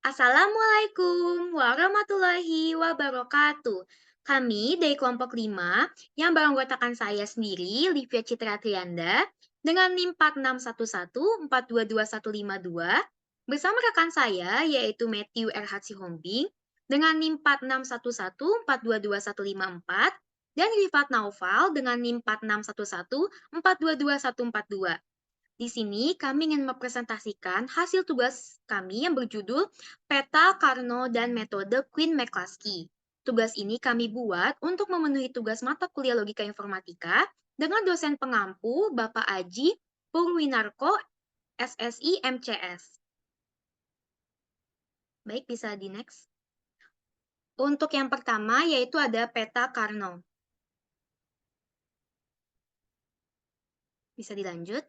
Assalamualaikum warahmatullahi wabarakatuh. Kami dari kelompok 5 yang beranggotakan saya sendiri, Livia Citra Trianda, dengan NIM 4611422152, bersama rekan saya yaitu Matthew RH Sihombing dengan NIM 4611422154 dan Rifat Naufal dengan NIM 4611422142. Di sini kami ingin mempresentasikan hasil tugas kami yang berjudul Peta Karno dan Metode Quinn-McCluskey. Tugas ini kami buat untuk memenuhi tugas mata kuliah Logika Informatika dengan dosen pengampu Bapak Aji Purwinarko, SSI MCS. Baik, bisa di next. Untuk yang pertama yaitu ada peta Karno. Bisa dilanjut.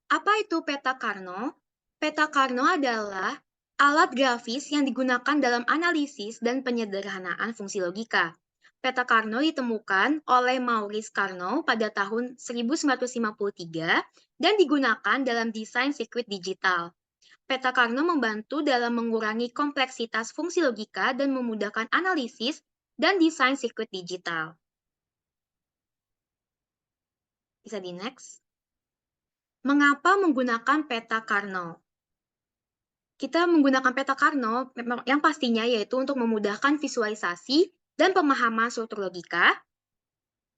Apa itu peta Karno? Peta Karno adalah alat grafis yang digunakan dalam analisis dan penyederhanaan fungsi logika. Peta Karno ditemukan oleh Maurice Karno pada tahun 1953 dan digunakan dalam desain sirkuit digital. Peta Karno membantu dalam mengurangi kompleksitas fungsi logika dan memudahkan analisis dan desain sirkuit digital. Bisa di next. Mengapa menggunakan peta Karno? Kita menggunakan peta Karno yang pastinya yaitu untuk memudahkan visualisasi dan pemahaman struktur logika,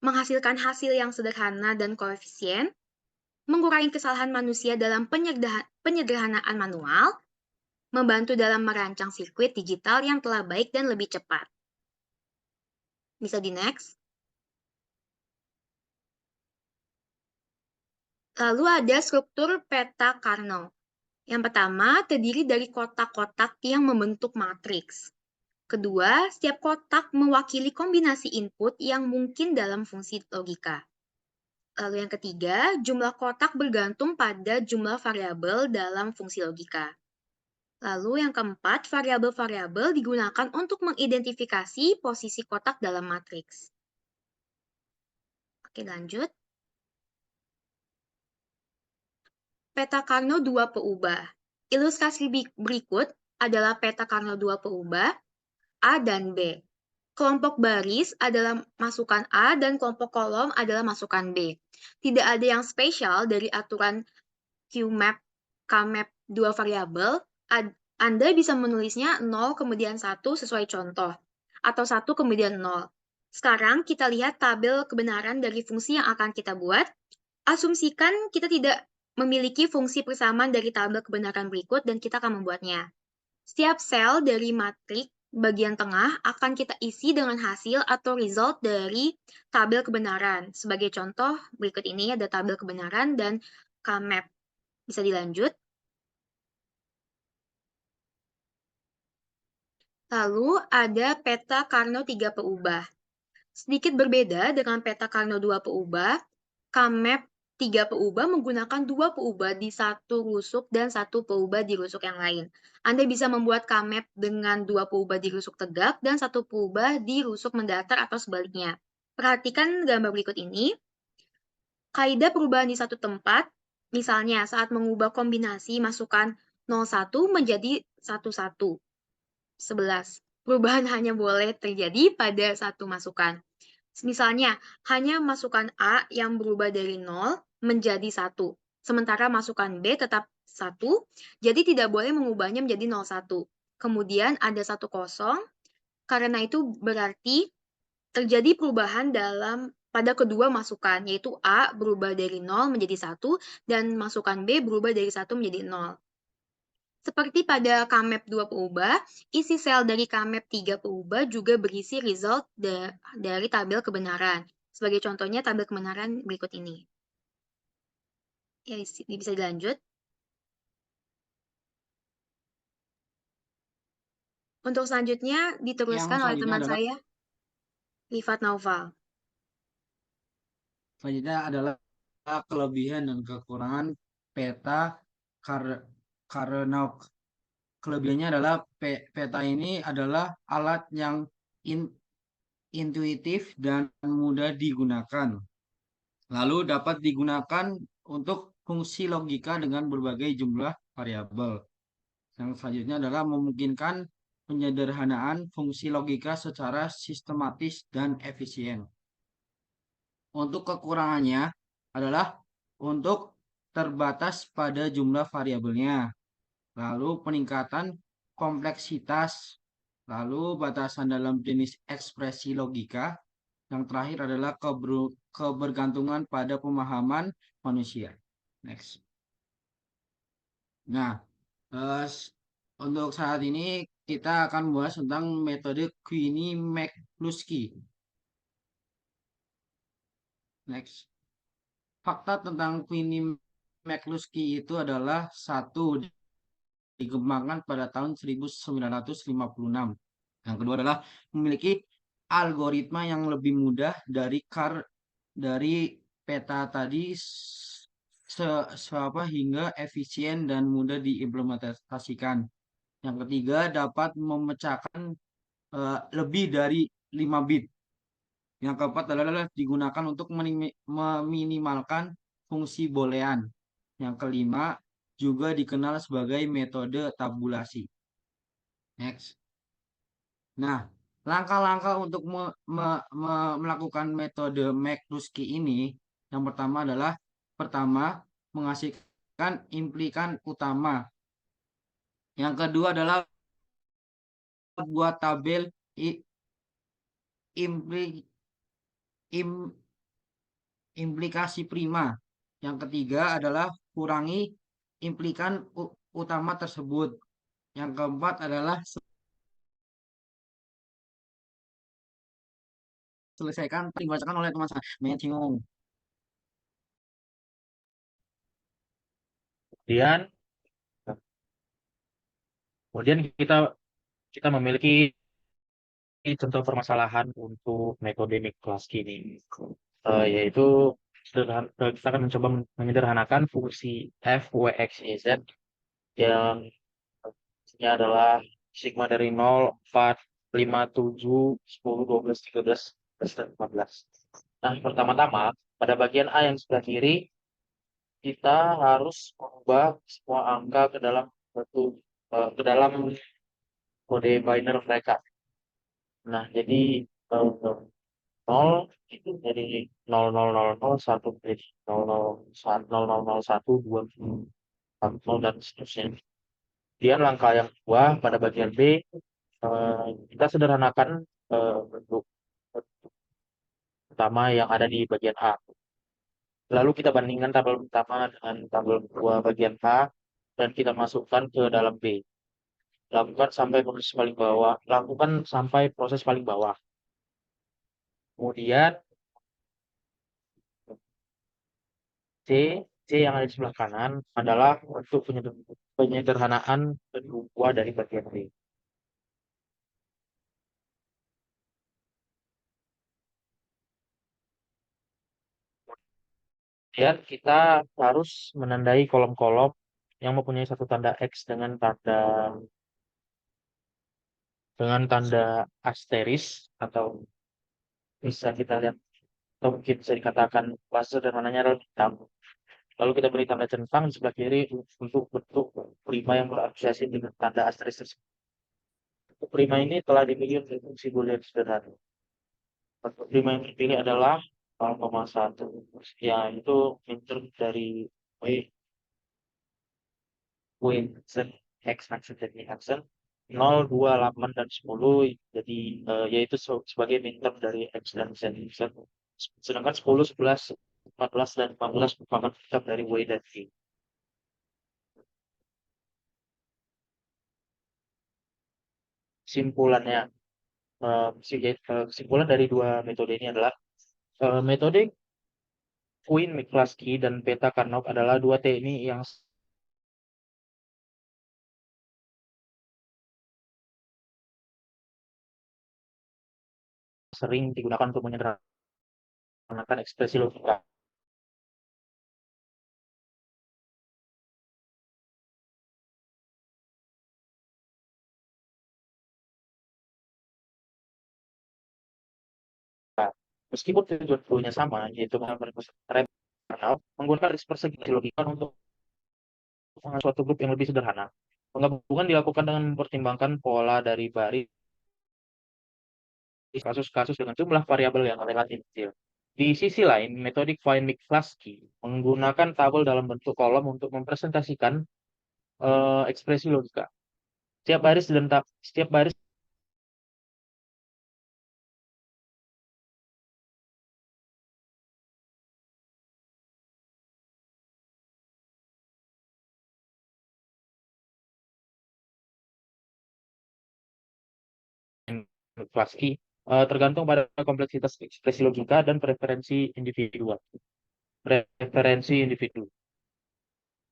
menghasilkan hasil yang sederhana dan koefisien, mengurangi kesalahan manusia dalam penyederhanaan manual, membantu dalam merancang sirkuit digital yang telah baik dan lebih cepat. Bisa di next. Lalu ada struktur peta Karno. Yang pertama, terdiri dari kotak-kotak yang membentuk matriks. Kedua, setiap kotak mewakili kombinasi input yang mungkin dalam fungsi logika. Lalu yang ketiga, jumlah kotak bergantung pada jumlah variabel dalam fungsi logika. Lalu yang keempat, variabel-variabel digunakan untuk mengidentifikasi posisi kotak dalam matriks. Oke, lanjut. Peta Karno 2 peubah. Ilustrasi berikut adalah peta Karno 2 peubah, A dan B. Kelompok baris adalah masukan A dan kelompok kolom adalah masukan B. Tidak ada yang spesial dari aturan Qmap, Kmap 2 variabel. Anda bisa menulisnya 0 kemudian 1 sesuai contoh, atau 1 kemudian 0. Sekarang kita lihat tabel kebenaran dari fungsi yang akan kita buat. Asumsikan kita tidak memiliki fungsi persamaan dari tabel kebenaran berikut dan kita akan membuatnya. Setiap sel dari matriks bagian tengah akan kita isi dengan hasil atau result dari tabel kebenaran. Sebagai contoh, berikut ini ada tabel kebenaran dan Kmap. Bisa dilanjut. Lalu ada peta Karno 3 peubah. Sedikit berbeda dengan peta Karno 2 peubah, Kmap 3 peubah menggunakan 2 peubah di satu rusuk dan 1 peubah di rusuk yang lain. Anda bisa membuat Kmap dengan 2 peubah di rusuk tegak dan 1 peubah di rusuk mendatar atau sebaliknya. Perhatikan gambar berikut ini. Kaidah perubahan di satu tempat, misalnya saat mengubah kombinasi masukkan 01 menjadi 11. Perubahan hanya boleh terjadi pada satu masukan. Misalnya, hanya masukan A yang berubah dari 0 menjadi 1. Sementara masukan B tetap 1, jadi tidak boleh mengubahnya menjadi 01. Kemudian ada 1 kosong, karena itu berarti terjadi perubahan pada kedua masukan, yaitu A berubah dari 0 menjadi 1, dan masukan B berubah dari 1 menjadi 0. Seperti pada Kmap 2 peubah, isi sel dari Kmap 3 peubah juga berisi result dari tabel kebenaran. Sebagai contohnya tabel kebenaran berikut ini. Ya, bisa dilanjut. Untuk selanjutnya diteruskan oleh teman saya, Rifat Naufal. Selanjutnya adalah kelebihan dan kekurangan peta Karno. Kelebihannya adalah peta ini adalah alat yang intuitif dan mudah digunakan. Lalu dapat digunakan untuk fungsi logika dengan berbagai jumlah variabel. Yang selanjutnya adalah memungkinkan penyederhanaan fungsi logika secara sistematis dan efisien. Untuk kekurangannya adalah untuk terbatas pada jumlah variabelnya, lalu peningkatan kompleksitas, lalu batasan dalam jenis ekspresi logika, yang terakhir adalah kebergantungan pada pemahaman manusia. Next. Nah, eh, untuk saat ini kita akan membahas tentang metode Queenie-McCluskey. Next. Fakta tentang Queenie-McCluskey itu adalah satu, dikembangkan pada tahun 1956. Yang kedua adalah memiliki algoritma yang lebih mudah dari peta tadi hingga efisien dan mudah diimplementasikan. Yang ketiga dapat memecahkan lebih dari 5 bit. Yang keempat adalah digunakan untuk meminimalkan fungsi boolean. Yang kelima juga dikenal sebagai metode tabulasi. Next. Nah, langkah-langkah untuk melakukan metode McCluskey ini, yang pertama adalah menghasilkan implikan utama. Yang kedua adalah buat tabel implikasi prima. Yang ketiga adalah kurangi implikan utama tersebut. Yang keempat adalah selesaikan dibacakan oleh teman saya, Matthew. Kemudian, kemudian kita kita memiliki contoh permasalahan untuk metode McCluskey ini, yaitu kita akan mencoba menyederhanakan fungsi f, w, x, y, z yang ini adalah sigma dari 0, 4, 5, 7, 10, 12, 13, dan 14. Nah, pertama-tama, pada bagian A yang sebelah kiri, kita harus mengubah semua angka ke dalam ke dalam kode biner mereka. Nah, jadi 0 itu jadi 0000 1 jadi 0001 2 0 dan seterusnya. Kemudian langkah yang kedua pada bagian B, kita sederhanakan bentuk pertama yang ada di bagian A. Lalu kita bandingkan tabel pertama dengan tabel kedua bagian A dan kita masukkan ke dalam B. Lakukan sampai proses paling bawah. Kemudian C yang ada di sebelah kanan adalah untuk penyederhanaan kedua dari bagian B. Kemudian kita harus menandai kolom-kolom yang mempunyai satu tanda X dengan tanda asteris, atau bisa kita lihat atau mungkin bisa dikatakan bahasa sederhananya adalah bintang. Lalu kita beri tanda centang di sebelah kiri untuk bentuk prima yang berasosiasi dengan tanda asteris tersebut. Bentuk prima ini telah dipilih untuk fungsi boolean sederhana. Bentuk prima yang dipilih adalah 0,1, yaitu minterm dari W z x maksudnya aksen 0, 2, 8, dan 10, jadi yaitu sebagai minterm dari x dan z. Sedangkan 10, 11, 14, dan 15 merupakan minterm dari W dan V. Kesimpulan dari dua metode ini adalah metode Quine-McCluskey dan Beta Karnock adalah dua teknik yang sering digunakan untuk menyederhanakan ekspresi logika. Meskipun tujuan sama, yaitu mengatur Karnaugh menggunakan garis persegi logika untuk suatu grup yang lebih sederhana. Penggabungan dilakukan dengan mempertimbangkan pola dari baris kasus-kasus dengan jumlah variabel yang relatif kecil. Di sisi lain, metode Quine-Mikulski menggunakan tabel dalam bentuk kolom untuk mempresentasikan ekspresi logika. Setiap baris Mikulski tergantung pada kompleksitas ekspresi logika dan preferensi individu.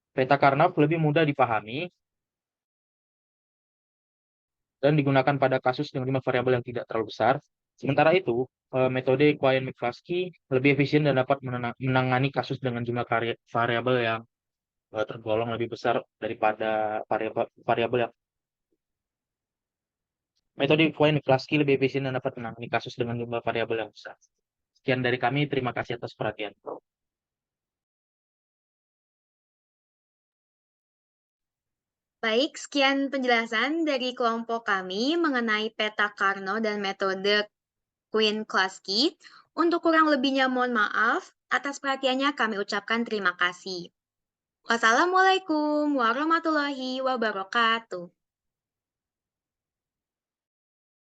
Peta Karnaugh lebih mudah dipahami dan digunakan pada kasus dengan jumlah variabel yang tidak terlalu besar. Sementara itu, metode Quine-Mikulski lebih efisien dan dapat menangani kasus dengan jumlah variabel yang tergolong lebih besar daripada variabel yang metode Quine-Mikulski lebih efisien dan dapat menangani kasus dengan jumlah variabel yang besar. Sekian dari kami, terima kasih atas perhatian. Baik, sekian penjelasan dari kelompok kami mengenai peta Karnaugh dan metode Quine-Mikulski. Untuk kurang lebihnya mohon maaf, atas perhatiannya kami ucapkan terima kasih. Wassalamualaikum warahmatullahi wabarakatuh.